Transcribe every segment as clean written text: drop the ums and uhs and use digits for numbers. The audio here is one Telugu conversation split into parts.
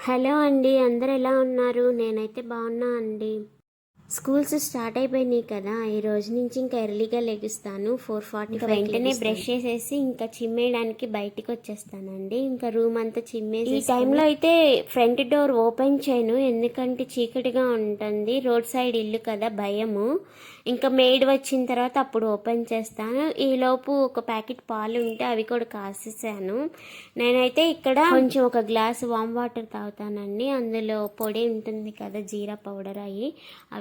హలో అండి, అందరు ఎలా ఉన్నారు? నేనైతే బాగున్నా అండి. స్కూల్స్ స్టార్ట్ అయిపోయినాయి కదా, ఈ రోజు నుంచి ఇంకా ఎర్లీగా లెగుస్తాను. 4:45 వెంటనే బ్రష్ చేసేసి ఇంకా చిమ్మేయడానికి బయటికి వచ్చేస్తానండి. ఇంకా రూమ్ అంతా చిమ్మేసి ఈ టైంలో అయితే ఫ్రంట్ డోర్ ఓపెన్ చేయను, ఎందుకంటే చీకటిగా ఉంటుంది. రోడ్ సైడ్ ఇల్లు కదా, భయము. ఇంకా మెయిడ్ వచ్చిన తర్వాత అప్పుడు ఓపెన్ చేస్తాను. ఈలోపు ఒక ప్యాకెట్ పాలు ఉంటే అవి కూడా కాసేసాను. నేనైతే ఇక్కడ కొంచెం ఒక గ్లాస్ వామ్ వాటర్ తాగుతానండి. అందులో పొడి ఉంటుంది కదా, జీరా పౌడర్ అవి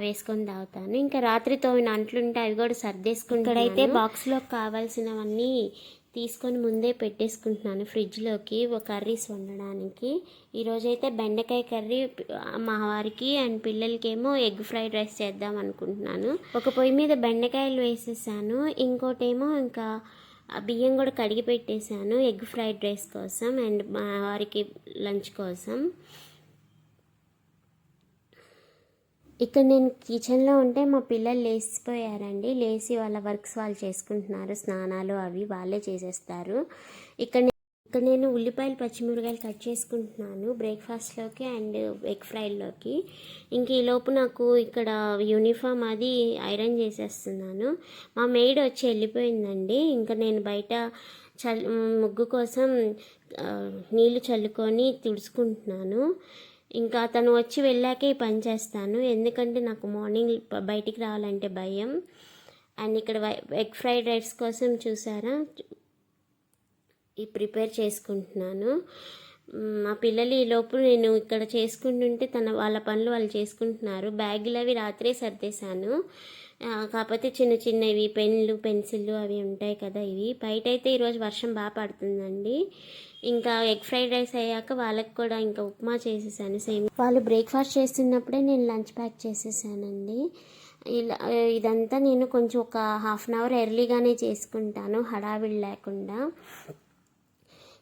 వేసుకొని తాగుతాను. ఇంకా రాత్రి తోమిన అంట్లుంటే అవి కూడా సర్దేసుకుంటాను. ఇక్కడైతే బాక్స్లో కావాల్సినవన్నీ తీసుకొని ముందే పెట్టేసుకుంటున్నాను ఫ్రిడ్జ్లోకి కర్రీస్ వండడానికి. ఈరోజైతే బెండకాయ కర్రీ మా వారికి అండ్ పిల్లలకేమో ఎగ్ ఫ్రైడ్ రైస్ చేద్దాం అనుకుంటున్నాను. ఒక పొయ్యి మీద బెండకాయలు వేసేసాను, ఇంకోటేమో ఇంకా బియ్యం కూడా కడిగి పెట్టేశాను ఎగ్ ఫ్రైడ్ రైస్ కోసం అండ్ మా వారికి లంచ్ కోసం. ఇక్కడ నేను కిచెన్లో ఉంటే మా పిల్లలు లేచిపోయారండి. లేచి వాళ్ళ వర్క్స్ వాళ్ళు చేసుకుంటున్నారు, స్నానాలు అవి వాళ్ళే చేసేస్తారు. ఇక్కడ నేను ఉల్లిపాయలు పచ్చిమిరకాయలు కట్ చేసుకుంటున్నాను బ్రేక్ఫాస్ట్లోకి అండ్ ఎగ్ ఫ్రైడ్లోకి. ఇంక ఈలోపు నాకు ఇక్కడ యూనిఫామ్ అది ఐరన్ చేసేస్తున్నాను. మా మెయిడ్ వచ్చి వెళ్ళిపోయిందండి. ఇంకా నేను బయట ముగ్గు కోసం నీళ్లు చల్లుకొని తుడుచుకుంటున్నాను. ఇంకా తను వచ్చి వెళ్ళాకే ఈ పని చేస్తాను, ఎందుకంటే నాకు మార్నింగ్ బయటికి రావాలంటే భయం. అండ్ ఇక్కడ ఎగ్ ఫ్రైడ్ రైస్ కోసం చూసారా ప్రిపేర్ చేసుకుంటున్నాను. మా పిల్లలు ఈలోపు నేను ఇక్కడ చేసుకుంటుంటే వాళ్ళ పనులు వాళ్ళు చేసుకుంటున్నారు. బ్యాగులు అవి రాత్రే సర్దేశాను, కాకపోతే చిన్న చిన్నవి పెన్లు పెన్సిళ్ళు అవి ఉంటాయి కదా, ఇవి బయట అయితే ఈరోజు వర్షం బాగా పడుతుందండి. ఇంకా ఎగ్ ఫ్రైడ్ రైస్ అయ్యాక వాళ్ళకి కూడా ఇంకా ఉప్మా చేసేసాను సేమ్. వాళ్ళు బ్రేక్ఫాస్ట్ చేస్తున్నప్పుడే నేను లంచ్ ప్యాక్ చేసేసానండి. ఇదంతా నేను కొంచెం ఒక హాఫ్ అన్ అవర్ ఎర్లీగానే చేసుకుంటాను, హడావిడి లేకుండా.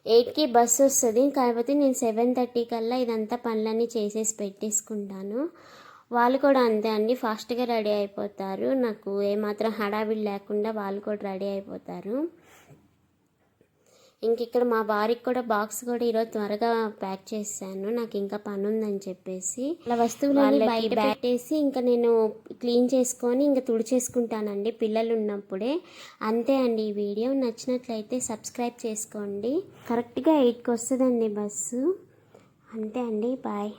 8కి బస్సు వస్తుంది, కాకపోతే నేను 7:30 కల్లా ఇదంతా పనులన్నీ చేసేసి పెట్టేసుకుంటాను. వాళ్ళు కూడా అంతే అండి, ఫాస్ట్గా రెడీ అయిపోతారు. నాకు ఏమాత్రం హడావిడి లేకుండా వాళ్ళు కూడా రెడీ అయిపోతారు. ఇంక ఇక్కడ మా వారికి కూడా బాక్స్ కూడా ఈరోజు త్వరగా ప్యాక్ చేశాను, నాకు ఇంకా పని ఉందని చెప్పేసి. అలా వస్తువులన్నీ బయట పెట్టేసి ఇంకా నేను క్లీన్ చేసుకొని ఇంకా తుడిచేసుకుంటానండి పిల్లలు ఉన్నప్పుడే. అంతే అండి. ఈ వీడియో నచ్చినట్లయితే సబ్స్క్రైబ్ చేసుకోండి. కరెక్ట్గా 8కి వస్తుందండి బస్సు. అంతే అండి, బాయ్.